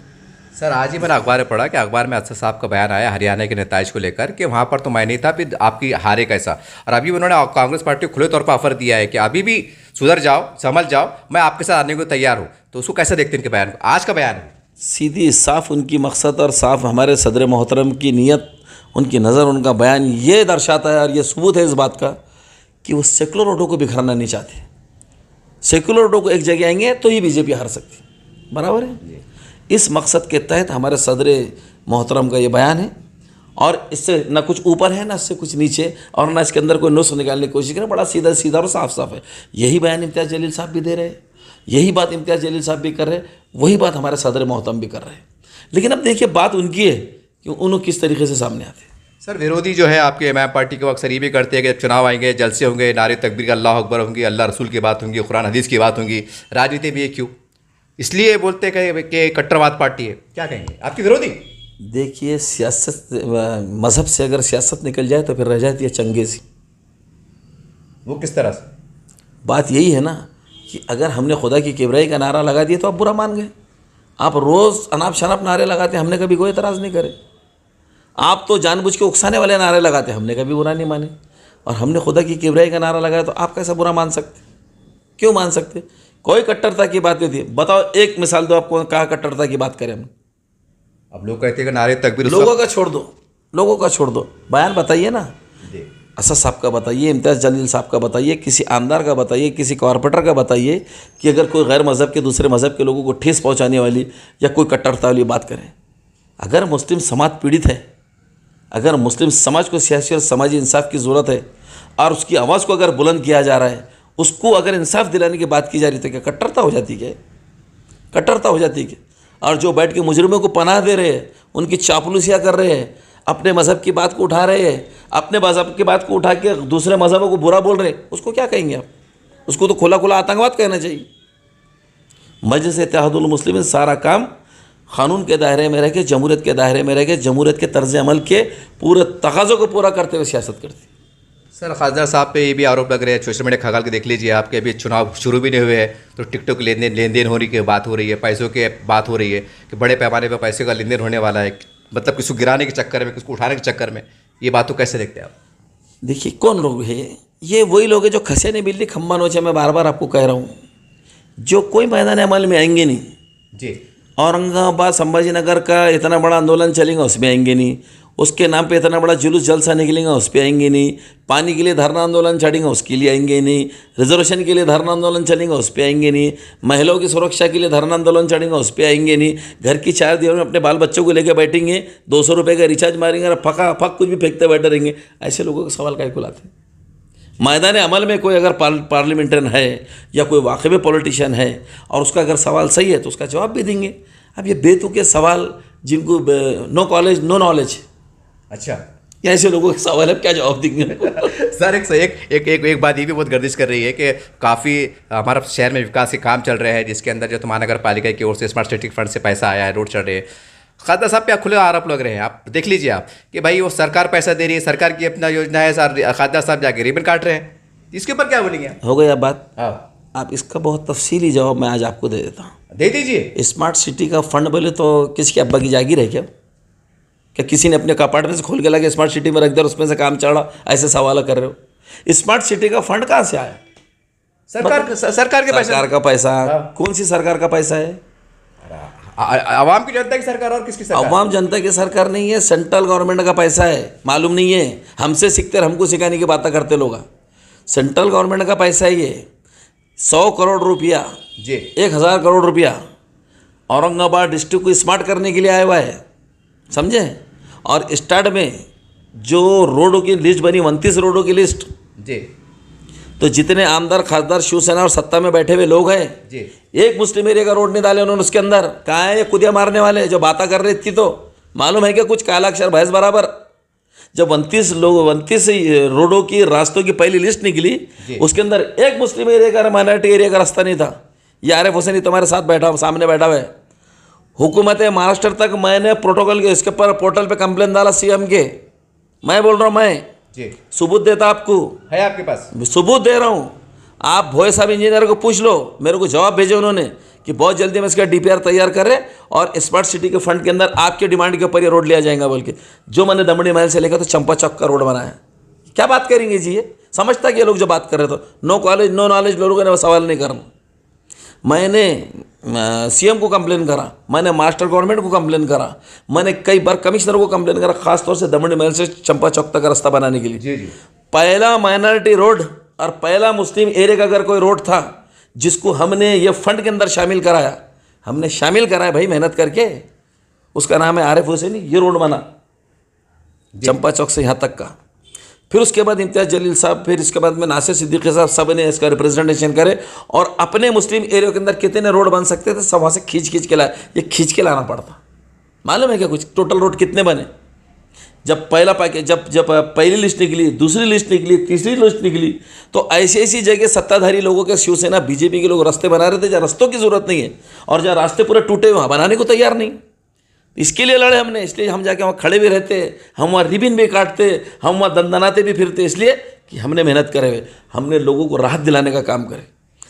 Speaker 1: सर आज ही मैंने अखबार में पढ़ा कि अखबार में असद साहब का बयान आया हरियाणा के नताइज को लेकर कि वहाँ पर तो मैं नहीं था, फिर आपकी हारे कैसा। और अभी उन्होंने कांग्रेस पार्टी को खुले तौर पर ऑफर दिया है कि अभी भी सुधर जाओ, संभल जाओ, मैं आपके साथ आने को तैयार हूँ। तो उसको कैसे देखते हैं इनके बयान को? आज का बयान है
Speaker 2: सीधी साफ उनकी मकसद और साफ हमारे सदर मोहतरम की नीयत, उनकी नज़र, उनका बयान ये दर्शाता है और ये सबूत है इस बात का कि वो सेकुलर वोटों को बिखरना नहीं चाहते। सेकुलर लोग एक जगह आएंगे तो ही बीजेपी हार सकती, बराबर है। इस मकसद के तहत हमारे सदर मोहतरम का ये बयान है, और इससे ना कुछ ऊपर है ना इससे कुछ नीचे, और ना इसके अंदर कोई नुस्ख निकालने की कोशिश करें। बड़ा सीधा सीधा और साफ साफ है। यही बयान इम्तियाज़ जलील साहब भी दे रहे हैं, यही बात इम्तियाज़ जलील साहब भी कर रहे हैं, वही बात हमारे सदर मोहतरम भी कर रहे हैं। लेकिन अब देखिए बात उनकी है कि उन्होंने किस तरीके से सामने आते हैं।
Speaker 1: सर विरोधी जो है आपके एमआईएम पार्टी के वो अक्सर ये भी करते हैं कि जब चुनाव आएंगे, जलसे होंगे, नारे तकबीर अल्लाह अकबर होंगी, अल्लाह रसूल की बात होंगी, कुरान हदीस की बात होंगी, राजनीति भी है क्यों? इसलिए बोलते हैं कि कट्टरवाद पार्टी है। क्या कहेंगे आपके विरोधी?
Speaker 2: देखिए सियासत, मज़हब से अगर सियासत निकल जाए तो फिर रह जाती है चंगेज़ी।
Speaker 1: वो किस तरह से?
Speaker 2: बात यही है ना कि अगर हमने खुदा की किबराई का नारा लगा दिया तो आप बुरा मान गए। आप रोज़ अनाप शनाप नारे लगाते, हमने कभी कोई एतराज़ नहीं करे। आप तो जानबूझ के उकसाने वाले नारे लगाते, हमने कभी बुरा नहीं माने। और हमने खुदा की किबराई का नारा लगाया तो आप कैसा बुरा मान सकते? क्यों मान सकते? कोई कट्टरता की बात नहीं थी। बताओ एक मिसाल दो, आपको कहा कट्टरता की बात करें हम?
Speaker 1: अब लोग कहते हैं कि नारे तकबीर
Speaker 2: लोगों का छोड़ दो, लोगों का छोड़ दो, बयान बताइए ना। असद साहब का बताइए, इम्तियाज़ जलील साहब का बताइए, किसी आमदार का बताइए, किसी कॉरपोरेटर का बताइए कि अगर कोई गैर मज़हब के दूसरे मज़हब के लोगों को ठेस पहुंचाने वाली या कोई कट्टरता वाली बात करें। अगर मुस्लिम समाज पीड़ित है, अगर मुस्लिम समाज को सियासी और समाजी इंसाफ की ज़रूरत है और उसकी आवाज़ को अगर बुलंद किया जा रहा है, उसको अगर इंसाफ दिलाने की बात की जा रही है, तो क्या कट्टरता हो जाती है? क्या कट्टरता हो जाती है? और जो बैठ के मुजरिमों को पनाह दे रहे हैं, उनकी चापलूसियाँ कर रहे हैं, अपने मज़हब की बात को उठा रहे हैं, अपने मज़हब की बात को उठा के दूसरे मज़हबों को बुरा बोल रहे हैं, उसको क्या कहेंगे आप? उसको तो खुला खुला आतंकवाद कहना चाहिए। मजलिस इत्तेहादुल मुस्लिमीन सारा काम क़ानून के दायरे में रह के, जमहूरियत के दायरे में रह के, जमहूरियत के तर्ज अमल के पूरे तकाज़ों को पूरा करते हुए सियासत करती है।
Speaker 1: सर खासदार साहब पे ये भी आरोप लग रहे हैं, सोशल मीडिया खगाल के देख लीजिए, आपके अभी चुनाव शुरू भी नहीं हुए हैं तो टिकटॉक लेन देन हो रही की बात हो रही है, पैसों की बात हो रही है कि बड़े पैमाने पर पैसे का लेन देन होने वाला है, मतलब किसी को गिराने के चक्कर में, किसी को उठाने के चक्कर में। ये बात तो कैसे देखते हैं आप?
Speaker 2: देखिए कौन लोग हैं ये? वही लोग हैं जो खसे नहीं बिल्ली खम्बा नोचे। मैं बार बार आपको कह रहा हूँ, जो कोई मैदान अमल में आएंगे नहीं
Speaker 1: जी।
Speaker 2: औरंगाबाद संभाजी नगर का इतना बड़ा आंदोलन चलेगा उसमें आएंगे नहीं, उसके नाम पे इतना बड़ा जुलूस जलसा निकलेगा उस पर आएंगे नहीं, पानी के लिए धरना आंदोलन चढ़ेगा उसके लिए आएंगे नहीं, रिजर्वेशन के लिए धरना आंदोलन चलेगा उस पर आएंगे नहीं, महिलाओं की सुरक्षा के लिए धरना आंदोलन चढ़ेगा उस पर आएंगे नहीं, घर की 4 दीवार में अपने बाल बच्चों को लेकर बैठेंगे, 200 रुपये का रिचार्ज मारेंगे और फका फक कुछ भी फेंकते बैठे रहेंगे। ऐसे लोगों का सवाल काहे को लाते हैं? मैदान अमल में कोई अगर पार्लियामेंटन है या कोई वाकई में पॉलिटिशियन है और उसका अगर सवाल सही है तो उसका जवाब भी देंगे। अब ये बेतुके सवाल जिनको नो कॉलेज नो नॉलेज,
Speaker 1: अच्छा,
Speaker 2: या ऐसे लोगों के सवाल है, क्या जवाब देंगे?
Speaker 1: सर एक बात ये भी बहुत गर्दिश कर रही है कि काफ़ी हमारा शहर में विकास के काम चल रहे हैं, जिसके अंदर जो महानगर पालिका की ओर से स्मार्ट सिटी फंड से पैसा आया है, रोड चल रहे हैं। खासदार साहब पे खुले आरोप लग रहे हैं, आप देख लीजिए आप कि भाई वो सरकार पैसा दे रही है, सरकार की अपना योजना है, खासदार साहब जाके रिबन काट रहे हैं। इसके ऊपर क्या बोलेंगे?
Speaker 2: हो गई अब बात।
Speaker 1: हाँ,
Speaker 2: आप इसका बहुत तफसीली जवाब मैं आज आपको दे देता हूँ।
Speaker 1: दे दीजिए।
Speaker 2: स्मार्ट सिटी का फंड बोले तो किसकी अब्बा की जागीर है क्या? क्या किसी ने अपने अपार्टमेंट से खोल के लगे स्मार्ट सिटी में रख दिया, उसमें से काम चल रहा? ऐसे सवाल कर रहे हो। स्मार्ट सिटी का फंड कहाँ से आया?
Speaker 1: सरकार के पैसे।
Speaker 2: सरकार का पैसा। कौन सी सरकार का पैसा है?
Speaker 1: आवाम की जनता की सरकार। और किसकी सरकार?
Speaker 2: आवाम जनता की सरकार नहीं है, सेंट्रल गवर्नमेंट का पैसा है। मालूम नहीं है? हमसे सीखते हमको सिखाने की बातें करते लोग। सेंट्रल गवर्नमेंट का पैसा है ये। 100 करोड़ रुपया
Speaker 1: जी,
Speaker 2: 1000 करोड़ रुपया औरंगाबाद डिस्ट्रिक्ट को स्मार्ट करने के लिए आया हुआ है, समझे? और स्टार्ट में जो रोडों की लिस्ट बनी, 29 रोडों की लिस्ट
Speaker 1: जी,
Speaker 2: तो जितने आमदार खासदार शिवसेना और सत्ता में बैठे हुए लोग हैं
Speaker 1: जी,
Speaker 2: एक मुस्लिम एरिया का रोड नहीं डाले उन्होंने। उसके अंदर कहाँ है ये कुदिया मारने वाले जो बातें कर रही थी? तो मालूम है क्या कुछ? काला अक्षर भैंस बराबर। जब 29 रोडों की रास्तों की पहली लिस्ट निकली, उसके अंदर एक मुस्लिम एरिया का, माइनॉरिटी एरिया का रास्ता नहीं था। ये आरिफ हुसैनी तुम्हारे साथ बैठा, सामने बैठा हुआ है। हुकूमत महाराष्ट्र तक मैंने प्रोटोकॉल के इसके ऊपर पोर्टल पे कंप्लेन डाला सीएम के। मैं बोल रहा हूँ, मैं
Speaker 1: जी,
Speaker 2: सबूत देता आपको,
Speaker 1: है आपके पास?
Speaker 2: सबूत दे रहा हूँ। आप भोए साहब इंजीनियर को पूछ लो, मेरे को जवाब भेजे उन्होंने कि बहुत जल्दी में इसका डीपीआर तैयार करें और स्मार्ट सिटी के फंड के अंदर आपके डिमांड के ऊपर ये रोड लिया जाएगा बोल के। जो मैंने दमड़ी महल से लेकर तो चंपा चौक का रोड बनाया। क्या बात करेंगे जी? ये समझता कि ये लोग जो बात कर रहे तो नो कॉलेज नो नॉलेज लोगों ने सवाल नहीं करना। मैंने सीएम को कंप्लेन करा, मैंने महाराष्ट्र गवर्नमेंट को कंप्लेन करा, मैंने कई बार कमिश्नर को कंप्लेन करा, खासतौर से दमड़ी महल से चंपा चौक तक का रास्ता बनाने के लिए।
Speaker 1: जी जी,
Speaker 2: पहला माइनॉरिटी रोड और पहला मुस्लिम एरिया का अगर कोई रोड था जिसको हमने ये फंड के अंदर शामिल कराया, हमने शामिल कराया भाई मेहनत करके, उसका नाम है आरिफ हुसैनी। ये रोड बना चंपा चौक से यहाँ तक का। फिर उसके बाद इम्तियाज़ जलील साहब, फिर इसके बाद में नासिर सिद्दीकी साहब, सब ने इसका रिप्रेजेंटेशन करे और अपने मुस्लिम एरिया के अंदर कितने रोड बन सकते थे सब वहाँ से खींच के लाए। ये खींच के लाना पड़ता। मालूम है क्या कुछ टोटल रोड कितने बने? जब पहला पैकेज, जब पहली लिस्ट निकली, दूसरी लिस्ट निकली, तीसरी लिस्ट निकली, तो ऐसी ऐसी जगह सत्ताधारी लोगों के, शिवसेना बीजेपी के लोग रास्ते बना रहे थे जहाँ रास्तों की ज़रूरत नहीं है और जहाँ रास्ते पूरे टूटे वहाँ बनाने को तैयार नहीं। इसके लिए लड़े हमने, इसलिए हम जाके वहाँ खड़े भी रहते, हम वहाँ रिबिन भी काटते, हम वहाँ दंदनाते भी फिरते, इसलिए कि हमने मेहनत करे हुए, हमने लोगों को राहत दिलाने का काम करे,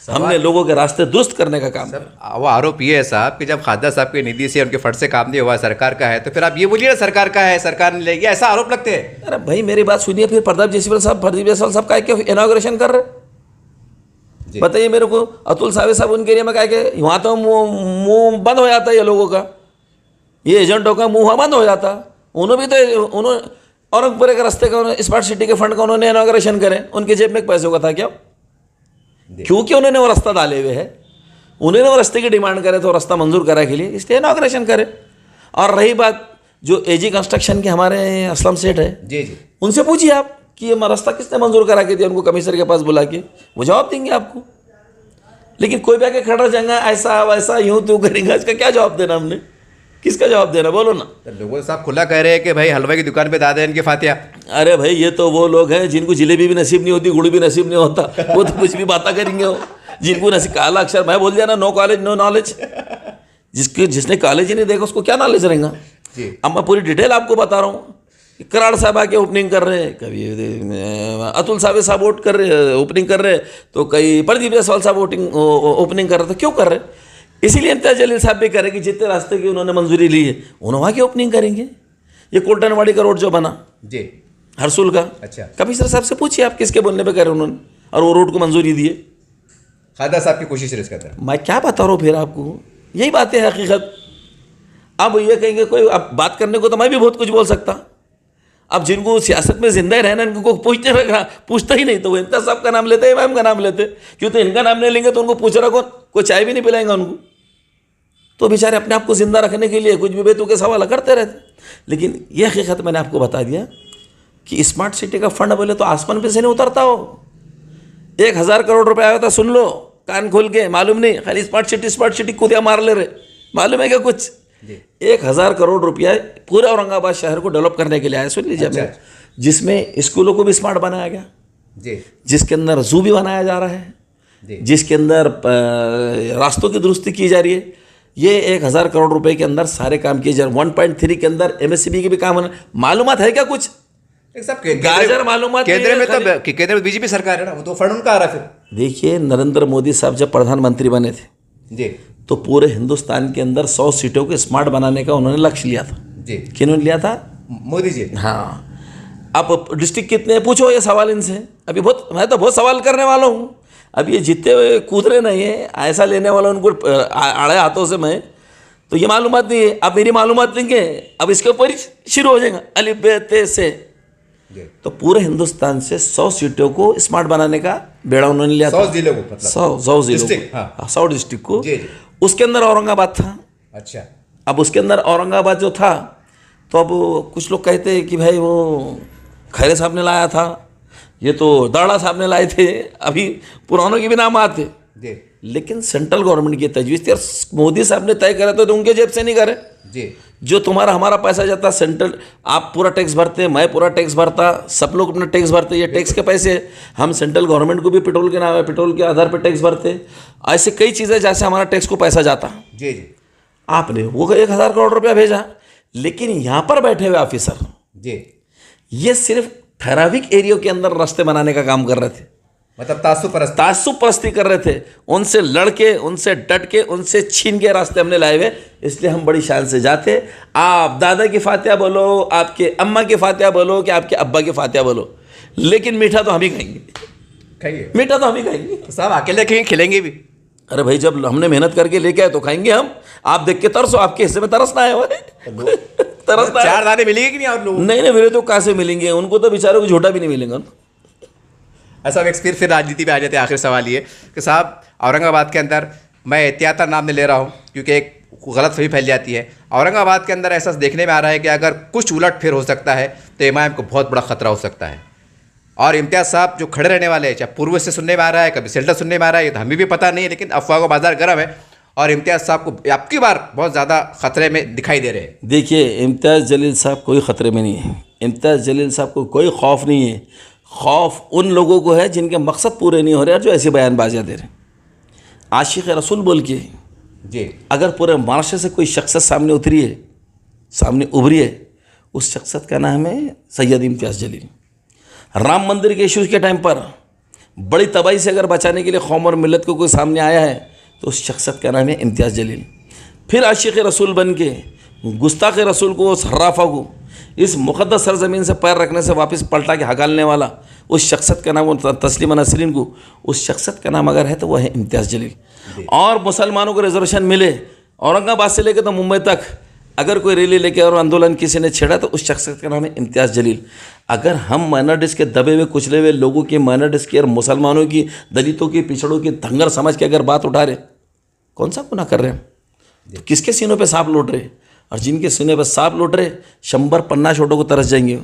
Speaker 2: हमने लोगों के रास्ते दुरुस्त करने का काम करे।
Speaker 1: वो आरोप ये है साहब कि जब खाद्दा साहब की निधि से उनके फंड से काम नहीं हुआ, सरकार का है, तो फिर आप ये बोलिए ना सरकार का है, सरकार ने लेगी, ऐसा आरोप लगते हैं।
Speaker 2: अरे भाई मेरी बात सुनिए, फिर प्रदीप जायसवाल साहब का क्या इनॉग्रेशन कर रहे? बताइए मेरे को। अतुल सावे साहब उनके एरिया में क्या के वहाँ तो मुंह बंद हो जाता है ये लोगों का, ये एजेंटों का मुंह बंद हो जाता। उन्होंने भी तो औरंगपुर के रास्ते का स्मार्ट सिटी के फंड का उन्होंने इनॉग्रेशन करे, उनके जेब में पैसों का था क्या? क्योंकि उन्होंने वो रास्ता डाले हुए है, उन्होंने वो रास्ते की डिमांड करे तो रास्ता मंजूर करा के लिए, इसलिए इनॉग्रेशन करे। और रही बात जो एजी कंस्ट्रक्शन के हमारे असलम सेठ है,
Speaker 1: जी जी,
Speaker 2: उनसे पूछिए आप कि ये रास्ता किसने मंजूर करा के दिया, उनको कमिश्नर के पास बुला के, वो जवाब देंगे आपको। लेकिन कोई भी आके खड़ा जाएगा ऐसा वैसा यूं त्यों करेंगे, इसका क्या जवाब देना हमने? किसका जवाब देना बोलो ना?
Speaker 1: तो लोगों साहब खुला कह रहे हैं कि भाई हलवाई की दुकान पे दादा इनके फातिया।
Speaker 2: अरे भाई ये तो वो लोग हैं जिनको जलेबी भी नसीब नहीं होती, गुड़ भी नसीब नहीं होता, वो तो कुछ भी बातें करेंगे। वो जिनको नसीब, काला अक्षर मैं बोल दिया ना, नो कॉलेज नो नॉलेज। जिसने कॉलेज ही नहीं देखा उसको क्या नॉलेज रहेगा? अब मैं पूरी डिटेल आपको बता रहा हूँ। कराड़ साहब आके ओपनिंग कर रहे हैं, कभी अतुल सावे साहब वोट कर रहे ओपनिंग कर रहे, तो कई प्रदीप जायसवाल साहब ओपनिंग कर रहे। तो क्यों कर रहे? इसीलिए इम्तियाज़ जलील साहब भी करें कि जितने रास्ते की उन्होंने मंजूरी ली है उन्होंने वहाँ की ओपनिंग करेंगे। ये कोल्टनवाड़ी का रोड जो बना
Speaker 1: जी,
Speaker 2: हरसुल का,
Speaker 1: अच्छा,
Speaker 2: कमिश्नर साहब से पूछिए आप किसके बोलने पे करे उन्होंने, और वो रोड को मंजूरी दिए।
Speaker 1: खाद्दा साहब की कोशिश है इसका तरह।
Speaker 2: मैं क्या बता रहा हूँ फिर आपको, यही बात है हकीकत। अब ये कहेंगे कोई, अब बात करने को तो मैं भी बहुत कुछ बोल सकता। अब जिनको सियासत में जिंदा रहना इनको पूछता ही नहीं, तो वो इम्तियाज़ साहब का नाम लेते, इमाम का नाम लेते। क्यों? तो इनका नाम नहीं लेंगे तो उनको पूछ रहा कौन? कोई चाय भी नहीं पिलाएंगा उनको। तो बेचारे अपने आप को जिंदा रखने के लिए कुछ भी बेतुके सवाल करते रहते। लेकिन ये हकीकत मैंने आपको बता दिया कि स्मार्ट सिटी का फंड बोले तो आसमान पे से नहीं उतरता हो। 1000 करोड़ रुपए आया था, सुन लो कान खोल के, मालूम नहीं खाली स्मार्ट सिटी कूदिया मार ले रहे, मालूम है क्या कुछ? 1000 करोड़ रुपया पूरे औरंगाबाद शहर को डेवलप करने के लिए आया। सुन लीजिए,
Speaker 1: अच्छा।
Speaker 2: जिसमें स्कूलों को भी स्मार्ट बनाया गया
Speaker 1: जी,
Speaker 2: जिसके अंदर जू भी बनाया जा रहा है
Speaker 1: जी,
Speaker 2: जिसके अंदर रास्तों की दुरुस्ती की जा रही है। ये 1000 करोड़ रुपए के अंदर सारे काम किए जा रहे हैं। 1.3 के अंदर MSCB के भी काम होना। मालूमात है क्या कुछ?
Speaker 1: सब
Speaker 2: गाजर मालूमात
Speaker 1: केंद्र में तो केंद्र में बीजेपी सरकार है ना, वो तो फंड उनका आ रहा है फिर।
Speaker 2: देखिए नरेंद्र मोदी साहब जब प्रधानमंत्री बने थे
Speaker 1: जी,
Speaker 2: तो पूरे हिंदुस्तान के अंदर 100 सीटों को स्मार्ट बनाने का उन्होंने लक्ष्य लिया था।
Speaker 1: जी,
Speaker 2: किन्होंने लिया था?
Speaker 1: मोदी जी।
Speaker 2: हाँ। अब डिस्ट्रिक्ट कितने हैं पूछो ये सवाल इनसे। अभी मैं तो बहुत सवाल करने वाला हूँ। अब ये जीतते हुए कूद रहे नहीं है, ऐसा लेने वाला उनको आड़े हाथों से मैं, तो ये मालूमात नहीं है। अब मेरी मालूमात लेंगे, अब इसके ऊपर ही शुरू हो जाएगा अलिफ बे ते से। तो पूरे हिंदुस्तान से 100 सीटों को स्मार्ट बनाने का बेड़ा उन्होंने लिया था।
Speaker 1: 100 जिलों को, मतलब
Speaker 2: 100 जिलों
Speaker 1: डिस्ट्रिक्ट,
Speaker 2: को,
Speaker 1: हाँ।
Speaker 2: 100 डिस्ट्रिक्ट को।
Speaker 1: जी, जी।
Speaker 2: उसके अंदर औरंगाबाद था।
Speaker 1: अच्छा,
Speaker 2: अब उसके अंदर औरंगाबाद जो था, तो अब कुछ लोग कहते हैं कि भाई वो खैरे साहब ने लाया था, ये तो दाड़ा साहब ने लाए थे, अभी पुरानों के भी नाम आते।
Speaker 1: जी,
Speaker 2: लेकिन सेंट्रल गवर्नमेंट की तजवीज़ थी और मोदी साहब ने तय करा तो उनके जेब से नहीं करे।
Speaker 1: जी,
Speaker 2: जो तुम्हारा हमारा पैसा जाता सेंट्रल, आप पूरा टैक्स भरते, मैं पूरा टैक्स भरता, सब लोग अपना टैक्स भरते, ये टैक्स के पैसे हम सेंट्रल गवर्नमेंट को भी पेट्रोल के नाम है, पेट्रोल के आधार पर टैक्स भरते। ऐसे कई चीज़ें जैसे हमारा टैक्स को पैसा जाता।
Speaker 1: जी, जी,
Speaker 2: आपने वो 1000 करोड़ रुपया भेजा, लेकिन यहाँ पर बैठे हुए ऑफिसर
Speaker 1: जी,
Speaker 2: ये सिर्फ ठहराविक एरिया के अंदर रास्ते बनाने का काम कर रहे थे।
Speaker 1: मतलब तासुब
Speaker 2: परस्ती कर रहे थे। उनसे लड़के, उनसे डट के, उनसे छीन के रास्ते हमने लाए हुए। इसलिए हम बड़ी शान से जाते। आप दादा की फातिहा बोलो, आपके अम्मा की फातिहा बोलो, कि आपके अब्बा की फातिहा बोलो, लेकिन मीठा तो हम ही खाएंगे। मीठा तो हम ही खाएंगे।
Speaker 1: तो साहब अकेले कहीं खिलेंगे भी?
Speaker 2: अरे भाई जब हमने मेहनत करके लेके आए तो खाएंगे हम। आप देख के तरसो, आपके हिस्से में तरस ना आए तरस ना
Speaker 1: 4 दाने मिलेंगे कि नहीं आप लोगों?
Speaker 2: नहीं मेरे तो कहाँ से मिलेंगे, उनको तो बेचारों को झोटा भी नहीं मिलेगा।
Speaker 1: ऐसा एक फिर राजनीति पे आ जाते हैं। आखिर सवाल ये कि साहब औरंगाबाद के अंदर, मैं एहतियातन नाम नहीं ले रहा हूँ क्योंकि एक गलत फहमी फैल जाती है, औरंगाबाद के अंदर ऐसा देखने में आ रहा है कि अगर कुछ उलट फेर हो सकता है तो इमाम को बहुत बड़ा खतरा हो सकता है। और इम्तियाज़ साहब जो खड़े रहने वाले हैं, चाहे पूर्व से सुनने में आ रहा है, कभी सेल्टर सुनने में आ रहा है, ये तो हमें भी पता नहीं है, लेकिन अफवाह का बाजार गर्म है और इम्तियाज़ साहब को आपकी बार बहुत ज़्यादा ख़तरे में दिखाई दे रहे हैं।
Speaker 2: देखिए, इम्तियाज़ जलील साहब कोई ख़तरे में नहीं है। इम्तियाज़ जलील साहब को कोई खौफ नहीं है। खौफ उन लोगों को है जिनके मकसद पूरे नहीं हो रहे और जो ऐसे बयानबाजियाँ दे रहे हैं। आशिक़ रसूल बोल के
Speaker 1: जी,
Speaker 2: अगर पूरे महाराष्ट्र से कोई शख्सियत सामने उतरी है, सामने उभरी है, उस शख्सियत का नाम है सैयद इम्तियाज़ जलील। राम मंदिर के इश्यूज़ के टाइम पर बड़ी तबाही से अगर बचाने के लिए कौम और मिलत को कोई सामने आया है तो उस शख्सियत का नाम है इम्तियाज़ जलील। फिर आशिक़ रसूल बन के गुस्ताख़ रसूल को, उस हर्राफा को इस मुक़द्दस सरज़मीन से पैर रखने से वापस पलटा के हगालने वाला उस शख्सियत का नाम, तस्लीमा नसरीन को, उस शख्सियत का नाम अगर है तो वह है इम्तियाज़ जलील। और मुसलमानों को रिजर्वेशन मिले, औरंगाबाद से लेकर तो मुंबई तक अगर कोई रैली लेके और आंदोलन किसी ने छेड़ा तो उस शख्सियत का नाम है इम्तियाज़ जलील। अगर हम माइनॉरिटीज़ के दबे हुए कुचले हुए लोगों की, माइनॉरिटीज़ की और मुसलमानों की, दलितों की, पिछड़ों की धंगर समझ के अगर बात उठा रहे, कौन सा गुनाह कर रहे हैं? तो किसके सीनों पे सांप लौट रहे? और जिनके सीने पर सांप लौट रहे, 150 छोटों को तरस जाएंगे।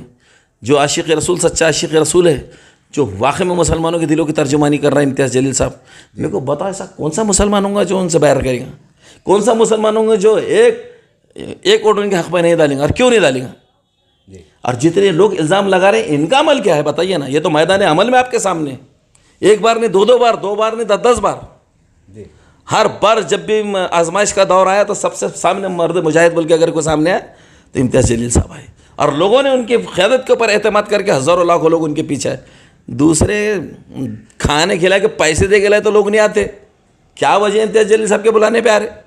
Speaker 2: जो आशिक़ रसूल, सच्चा आशिक़ रसूल है, जो वाकई में मुसलमानों के दिलों की तर्जुमानी कर रहा है इम्तियाज़ जलील साहब, मेरे को बताओ ऐसा कौन सा मुसलमान होगा जो उनसे बैर करेगा? कौन सा मुसलमान होंगे जो एक वोट उनके हक़ में नहीं डालेंगे? और क्यों नहीं डालेंगे? और जितने लोग इल्ज़ाम लगा रहे हैं, इनका अमल क्या है बताइए ना। ये तो मैदान अमल में आपके सामने, एक बार नहीं, दो बार, 2 बार नहीं, 10 बार। हर बार जब भी आजमाइश का दौर आया तो सबसे सामने मर्द मुजाहिद बोल के अगर कोई सामने आए तो इम्तियाज़ जलील साहब आए, और लोगों ने उनकी क़यादत के ऊपर एतमाद करके हज़ारों लाखों लोग उनके पीछे आए। दूसरे खाने खिला के पैसे दे के लाए तो लोग नहीं आते। क्या वजह है इम्तियाज़ जलील साहब के बुलाने पे आ रहे?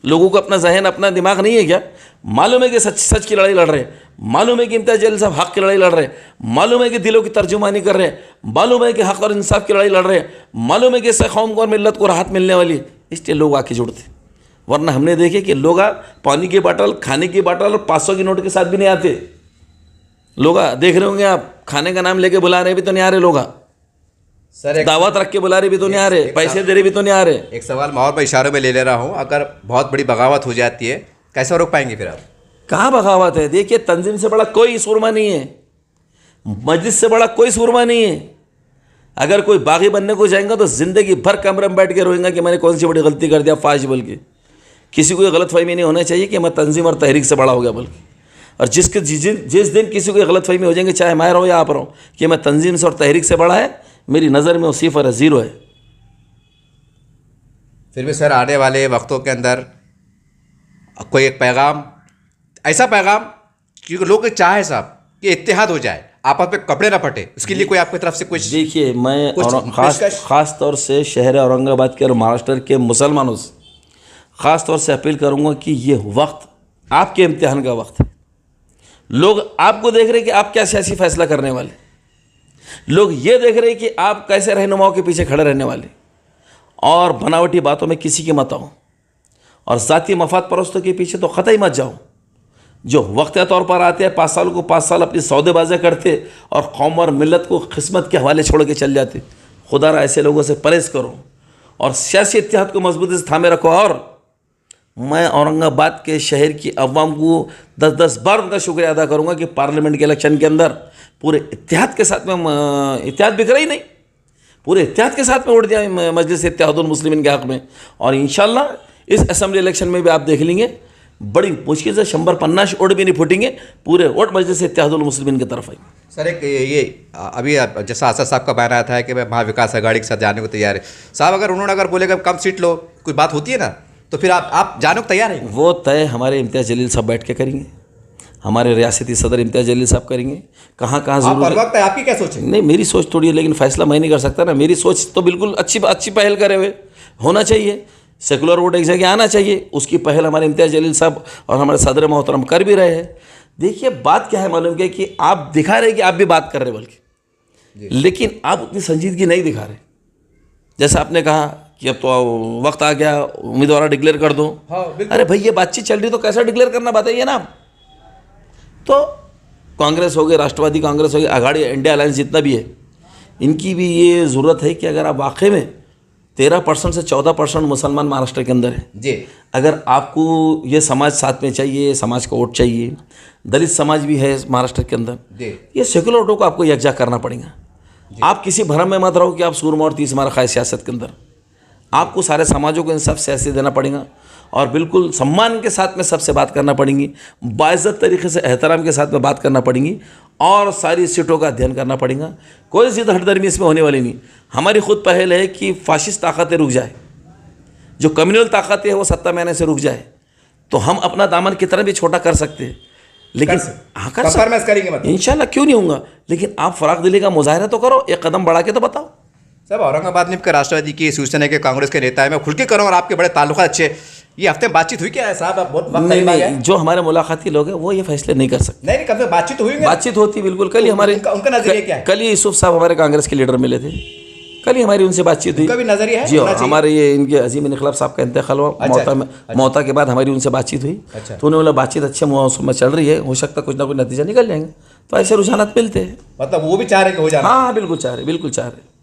Speaker 2: लोगों को अपना जहन, अपना दिमाग नहीं है क्या? मालूम है कि सच की लड़ाई लड़ रहे हैं, मालूम है कि इम्तियाज़ जलील साहब हक़ की लड़ाई लड़ रहे हैं, मालूम है कि दिलों की तर्जुमानी कर रहे हैं, मालूम है कि हक़ और इंसाफ की लड़ाई लड़ रहे हैं, मालूम है कि इससे कौम को और मिल्लत को राहत मिलने वाली है, इसलिए लोग आके जुड़ते। वरना हमने देखे कि लोग पानी की बोतल, खाने की बोतल और 500 की नोट के साथ भी नहीं आते। लोग देख रहे होंगे आप, खाने का नाम लेके बुला रहे भी तो नहीं आ रहे, लोग
Speaker 1: सर
Speaker 2: दावत रख के बुला रहे भी तो नहीं आ रहे, पैसे दे रहे भी तो नहीं आ रहे।
Speaker 1: एक सवाल मैं और मैं इशारों में ले रहा हूँ, अगर बहुत बड़ी बगावत हो जाती है कैसे रोक पाएंगे फिर आप?
Speaker 2: कहाँ बगावत है? देखिए, तंजीम से बड़ा कोई सूरमा नहीं है, मजलिस से बड़ा कोई सूरमा नहीं है। अगर कोई बागी बनने को जाएगा तो ज़िंदगी भर कमरे में बैठ के रोएंगा कि मैंने कौन सी बड़ी गलती कर दिया, फाश बोल के। किसी को ये गलतफहमी नहीं होना चाहिए कि मैं तंजीम और तहरीक से बड़ा हो गया बोल के। और जिस दिन किसी को गलतफहमी हो जाएंगे, चाहे मैं रहो या आप रहो, कि मैं तंजीम से और तहरीक से बड़ा है, मेरी नज़र में वो सिफर है, 0 है।
Speaker 1: फिर भी सर आने वाले वक्तों के अंदर कोई एक पैगाम, ऐसा पैगाम क्योंकि लोग चाह है साहब कि इत्तेहाद हो जाए, आपस में कपड़े ना फटे, उसके लिए कोई आपकी तरफ से कुछ?
Speaker 2: देखिए, मैं
Speaker 1: कुछ
Speaker 2: ख़ास तौर से शहर औरंगाबाद के और महाराष्ट्र के मुसलमानों से ख़ास तौर से अपील करूँगा कि ये वक्त आपके इम्तिहान का वक्त है। लोग आपको देख रहे हैं कि आप क्या सियासी फैसला करने वाले, लोग ये देख रहे हैं कि आप कैसे रहनुमाओं के पीछे खड़े रहने वाले, और बनावटी बातों में किसी की मत आओ, और ज़ाती मफाद परस्तों के पीछे तो ख़तई मत जाओ। जो वक्त तौर पर आते हैं, 5 साल को 5 साल अपनी सौदेबाजी करते और कौम और मिलत को किस्मत के हवाले छोड़ के चल जाते। खुदा ना ऐसे लोगों से परहेज़ करो और सियासी इत्तेहाद को मजबूती से थामे रखो। और मैं औरंगाबाद के शहर की अवाम को 10-10 बार उनका शुक्रिया अदा करूँगा कि पार्लियामेंट के इलेक्शन के अंदर पूरे इत्तेहाद के साथ में, इत्तेहाद बिखरा ही नहीं, पूरे इत्तेहाद के साथ में वोट दिया मजलिस इत्तेहादुल मुस्लिमीन के हक़ में। और इंशाअल्लाह इस असेंबली इलेक्शन में भी आप देख लेंगे, बड़ी मुश्किल से 150 वोट भी नहीं फूटेंगे, पूरे वोट मजलिस इत्तेहादुल मुस्लिमीन की तरफ आएंगे।
Speaker 1: सर एक ये अभी जैसा आसद साहब का बयान आया था कि मैं महाविकास आघाड़ी के साथ जाने को तैयार है साहब, अगर उन्होंने बोलेगा कम सीट लो, कोई बात होती है ना, तो फिर आप जाने को तैयार हैं?
Speaker 2: वो तय हमारे इम्तियाज़ जलील साहब बैठ के करेंगे, हमारे रियासती सदर इम्तियाज़ जलील साहब करेंगे। कहाँ ज़रूर
Speaker 1: वक्त है, आपकी क्या सोच है?
Speaker 2: नहीं, मेरी सोच थोड़ी है, लेकिन फैसला मैं नहीं कर सकता ना। मेरी सोच तो बिल्कुल अच्छी पहल करे हुए होना चाहिए, सेकुलर वोट एक जगह आना चाहिए, उसकी पहल हमारे इम्तियाज़ जलील साहब और हमारे सदर मोहतरम कर भी रहे हैं। देखिए, बात क्या है मालूम क्या कि आप दिखा रहे कि आप भी बात कर रहे बल्कि, लेकिन आप उतनी संजीदगी नहीं दिखा रहे। जैसा आपने कहा कि अब तो वक्त आ गया, उम्मीदवार डिक्लेयर कर दो। अरे भाई, ये बातचीत चल रही तो कैसा डिक्लेयर करना बताइए ना। तो कांग्रेस हो गई, राष्ट्रवादी कांग्रेस हो गई, आघाड़ी, इंडिया अलायंस जितना भी है, इनकी भी ये ज़रूरत है कि अगर आप वाकई में 13% से 14% मुसलमान महाराष्ट्र के अंदर है।
Speaker 1: जी
Speaker 2: अगर आपको ये समाज साथ में चाहिए, समाज को वोट चाहिए, दलित समाज भी है महाराष्ट्र के अंदर,
Speaker 1: जी
Speaker 2: ये सेकुलर वोटों को आपको यकजा करना पड़ेगा। आप किसी भ्रम में मत रहो कि आप सूरमा और तीस मारा खाए सियासत के अंदर। आपको सारे समाजों को इंसाफ से ऐसे देना पड़ेगा और बिल्कुल सम्मान के साथ में सबसे बात करना पड़ेगी, बाइज्जत तरीके से एहतराम के साथ में बात करना पड़ेगी और सारी सीटों का अध्ययन करना पड़ेगा। कोई जिद हटदर्मी इसमें होने वाली नहीं। हमारी खुद पहल है कि फाशिस्ट ताकतें रुक जाए, जो कम्युनल ताकतें हैं वो सत्ता में आने से रुक जाए, तो हम अपना दामन कितना भी छोटा कर सकते हैं। लेकिन हाँ कर सकते,
Speaker 1: कंप्रोमाइज करेंगे मतलब।
Speaker 2: इंशाल्लाह क्यों नहीं होगा, लेकिन आप फराक दिली का मुजाहरा तो करो, एक कदम बढ़ा के तो बताओ।
Speaker 1: साहब औरंगाबाद में राष्ट्रवादी की, शिवसेना के, कांग्रेस के नेता है, मैं खुल के करूँ और आपके बड़े ताल्लुक अच्छे, ये हफ्ते में बातचीत हुई क्या है साहब? आप बहुत वक्त
Speaker 2: नहीं
Speaker 1: करीब आ गया।
Speaker 2: नहीं, जो हमारे मुलाकाती लोग हैं वो ये फैसले नहीं कर सकते।
Speaker 1: नहीं कब से बातचीत हुई?
Speaker 2: बातचीत होती बिल्कुल। कल ही हमारे
Speaker 1: उनका नजरिया क्या है?
Speaker 2: कल ही यूसुफ साहब हमारे कांग्रेस के लीडर मिले थे, कल ही हमारी उनसे बातचीत हुई।
Speaker 1: उनका भी नजरिया है
Speaker 2: जी
Speaker 1: होना
Speaker 2: हाँ,
Speaker 1: चाहिए।
Speaker 2: हमारे ये इनके अजीम इनकलाब साहब का इंतकाल हुआ मौता में, मौता के बाद हमारी उनसे बातचीत हुई।
Speaker 1: अच्छा।
Speaker 2: तो उन्होंने बोला बातचीत अच्छे मौसम में चल रही है, हो सकता कुछ ना कुछ नतीजा निकल जाएंगे। तो ऐसे रुझानात मिलते हैं।
Speaker 1: मतलब वो भी चाह रहे कि हो जाना।
Speaker 2: हाँ हाँ बिल्कुल चाह रहे, बिल्कुल चाह रहे।